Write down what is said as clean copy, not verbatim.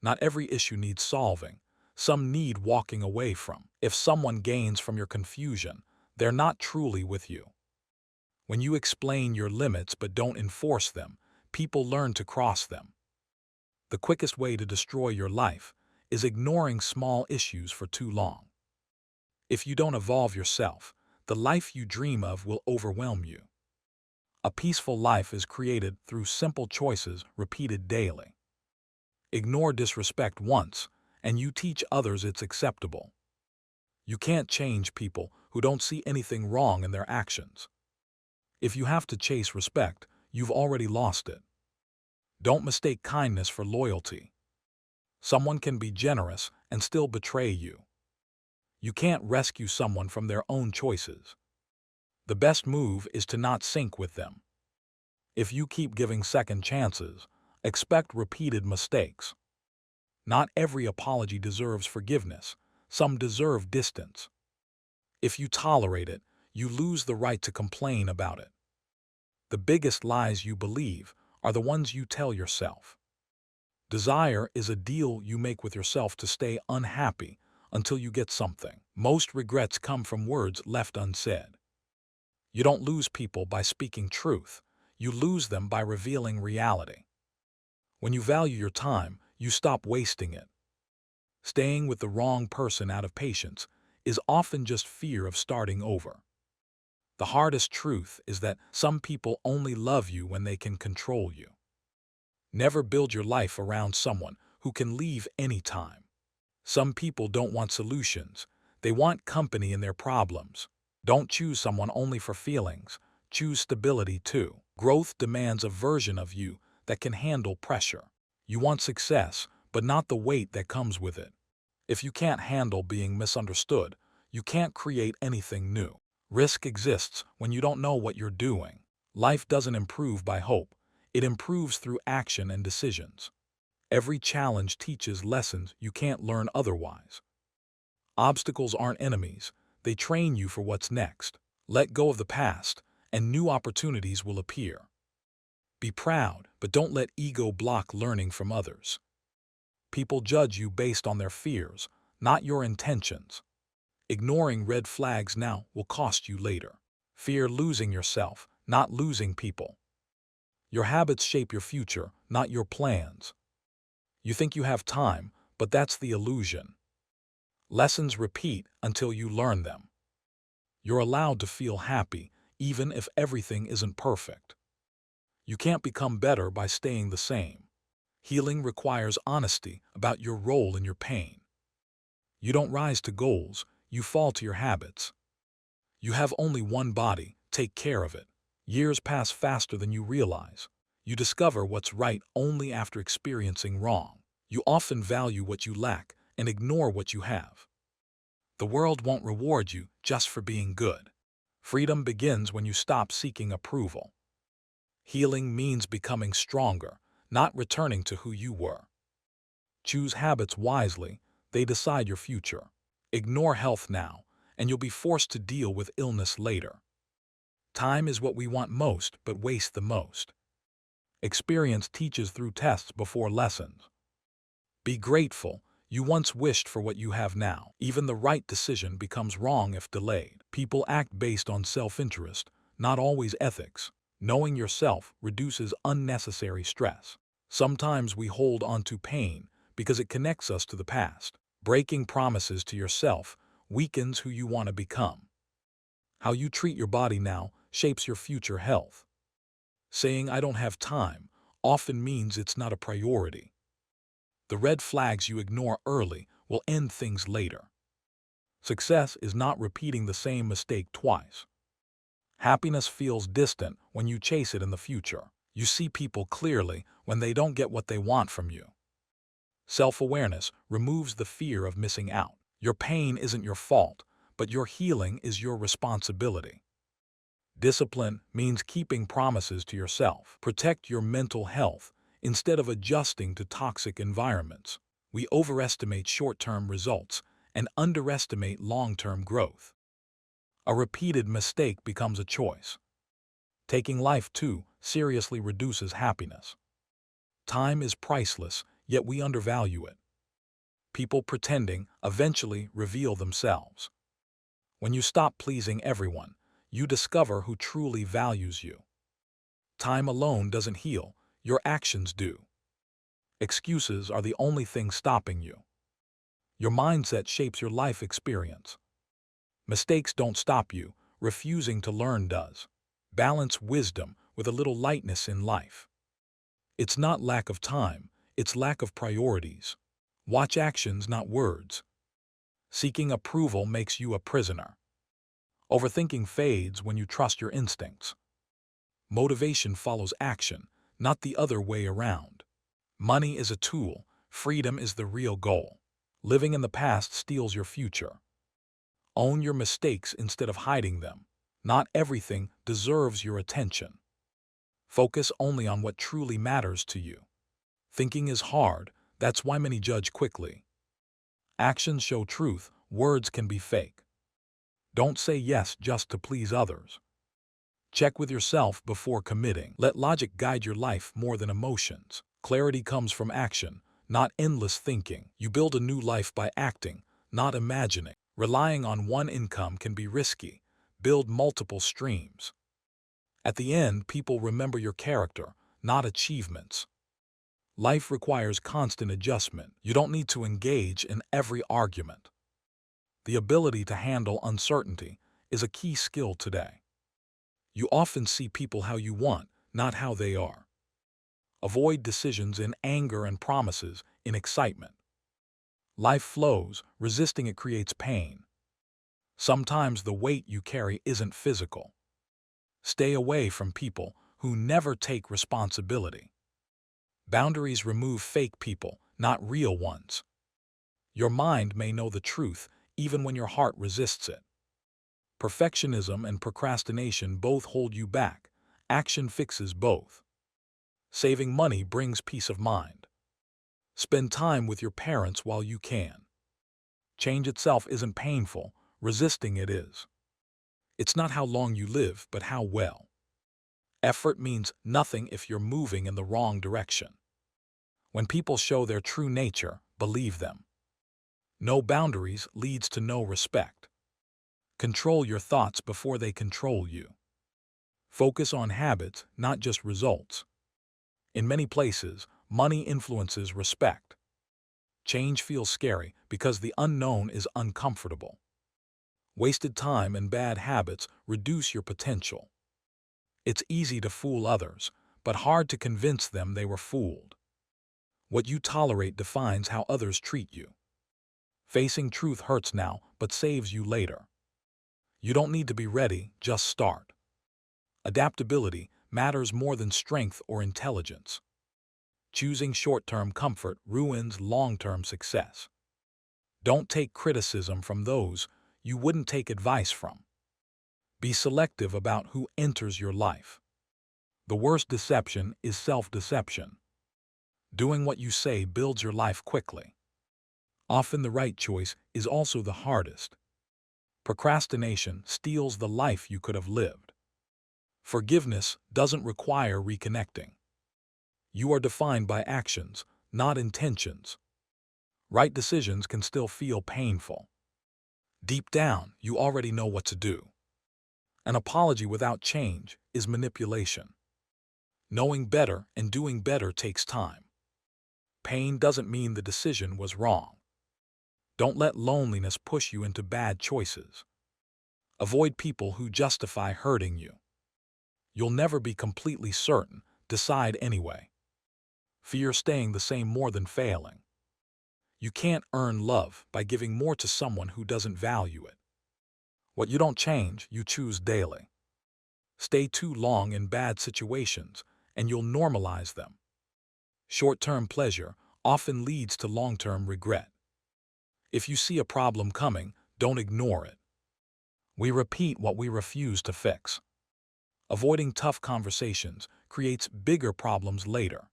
Not every issue needs solving. Some need walking away from. If someone gains from your confusion, they're not truly with you. When you explain your limits but don't enforce them, people learn to cross them. The quickest way to destroy your life is ignoring small issues for too long. If you don't evolve yourself, the life you dream of will overwhelm you. A peaceful life is created through simple choices repeated daily. Ignore disrespect once, and you teach others it's acceptable. You can't change people who don't see anything wrong in their actions. If you have to chase respect, you've already lost it. Don't mistake kindness for loyalty. Someone can be generous and still betray you. You can't rescue someone from their own choices. The best move is to not sync with them. If you keep giving second chances, expect repeated mistakes. Not every apology deserves forgiveness. Some deserve distance. If you tolerate it, you lose the right to complain about it. The biggest lies you believe are the ones you tell yourself. Desire is a deal you make with yourself to stay unhappy until you get something. Most regrets come from words left unsaid. You don't lose people by speaking truth. You lose them by revealing reality. When you value your time, you stop wasting it. Staying with the wrong person out of patience is often just fear of starting over. The hardest truth is that some people only love you when they can control you. Never build your life around someone who can leave anytime. Some people don't want solutions. They want company in their problems. Don't choose someone only for feelings. Choose stability too. Growth demands a version of you that can handle pressure. You want success, but not the weight that comes with it. If you can't handle being misunderstood, you can't create anything new. Risk exists when you don't know what you're doing. Life doesn't improve by hope. It improves through action and decisions. Every challenge teaches lessons you can't learn otherwise. Obstacles aren't enemies. They train you for what's next. Let go of the past, and new opportunities will appear. Be proud, but don't let ego block learning from others. People judge you based on their fears, not your intentions. Ignoring red flags now will cost you later. Fear losing yourself, not losing people. Your habits shape your future, not your plans. You think you have time, but that's the illusion. Lessons repeat until you learn them. You're allowed to feel happy, even if everything isn't perfect. You can't become better by staying the same. Healing requires honesty about your role in your pain. You don't rise to goals, you fall to your habits. You have only one body, take care of it. Years pass faster than you realize. You discover what's right only after experiencing wrong. You often value what you lack and ignore what you have. The world won't reward you just for being good. Freedom begins when you stop seeking approval. Healing means becoming stronger, not returning to who you were. Choose habits wisely, they decide your future. Ignore health now, and you'll be forced to deal with illness later. Time is what we want most but waste the most. Experience teaches through tests before lessons. Be grateful. You once wished for what you have now. Even the right decision becomes wrong if delayed. People act based on self-interest, not always ethics. Knowing yourself reduces unnecessary stress. Sometimes we hold on to pain because it connects us to the past. Breaking promises to yourself weakens who you want to become. How you treat your body now shapes your future health. Saying "I don't have time" often means it's not a priority. The red flags you ignore early will end things later. Success is not repeating the same mistake twice. Happiness feels distant when you chase it in the future. You see people clearly when they don't get what they want from you. Self-awareness removes the fear of missing out. Your pain isn't your fault, but your healing is your responsibility. Discipline means keeping promises to yourself. Protect your mental health instead of adjusting to toxic environments. We overestimate short-term results and underestimate long-term growth. A repeated mistake becomes a choice. Taking life too seriously reduces happiness. Time is priceless, yet we undervalue it. People pretending eventually reveal themselves. When you stop pleasing everyone, you discover who truly values you. Time alone doesn't heal, your actions do. Excuses are the only thing stopping you. Your mindset shapes your life experience. Mistakes don't stop you, refusing to learn does. Balance wisdom with a little lightness in life. It's not lack of time, it's lack of priorities. Watch actions, not words. Seeking approval makes you a prisoner. Overthinking fades when you trust your instincts. Motivation follows action, not the other way around. Money is a tool, freedom is the real goal. Living in the past steals your future. Own your mistakes instead of hiding them. Not everything deserves your attention. Focus only on what truly matters to you. Thinking is hard, that's why many judge quickly. Actions show truth, words can be fake. Don't say yes just to please others. Check with yourself before committing. Let logic guide your life more than emotions. Clarity comes from action, not endless thinking. You build a new life by acting, not imagining. Relying on one income can be risky. Build multiple streams. At the end, people remember your character, not achievements. Life requires constant adjustment. You don't need to engage in every argument. The ability to handle uncertainty is a key skill today. You often see people how you want, not how they are. Avoid decisions in anger and promises in excitement. Life flows, resisting it creates pain. Sometimes the weight you carry isn't physical. Stay away from people who never take responsibility. Boundaries remove fake people, not real ones. Your mind may know the truth even when your heart resists it. Perfectionism and procrastination both hold you back. Action fixes both. Saving money brings peace of mind. Spend time with your parents while you can. Change itself isn't painful, resisting it is. It's not how long you live, but how well. Effort means nothing if you're moving in the wrong direction. When people show their true nature, believe them. No boundaries leads to no respect. Control your thoughts before they control you. Focus on habits, not just results. In many places, money influences respect. Change feels scary because the unknown is uncomfortable. Wasted time and bad habits reduce your potential. It's easy to fool others, but hard to convince them they were fooled. What you tolerate defines how others treat you. Facing truth hurts now, but saves you later. You don't need to be ready, just start. Adaptability matters more than strength or intelligence. Choosing short-term comfort ruins long-term success. Don't take criticism from those you wouldn't take advice from. Be selective about who enters your life. The worst deception is self-deception. Doing what you say builds your life quickly. Often the right choice is also the hardest. Procrastination steals the life you could have lived. Forgiveness doesn't require reconnecting. You are defined by actions, not intentions. Right decisions can still feel painful. Deep down, you already know what to do. An apology without change is manipulation. Knowing better and doing better takes time. Pain doesn't mean the decision was wrong. Don't let loneliness push you into bad choices. Avoid people who justify hurting you. You'll never be completely certain, decide anyway. Fear staying the same more than failing. You can't earn love by giving more to someone who doesn't value it. What you don't change, you choose daily. Stay too long in bad situations, and you'll normalize them. Short-term pleasure often leads to long-term regret. If you see a problem coming, don't ignore it. We repeat what we refuse to fix. Avoiding tough conversations creates bigger problems later.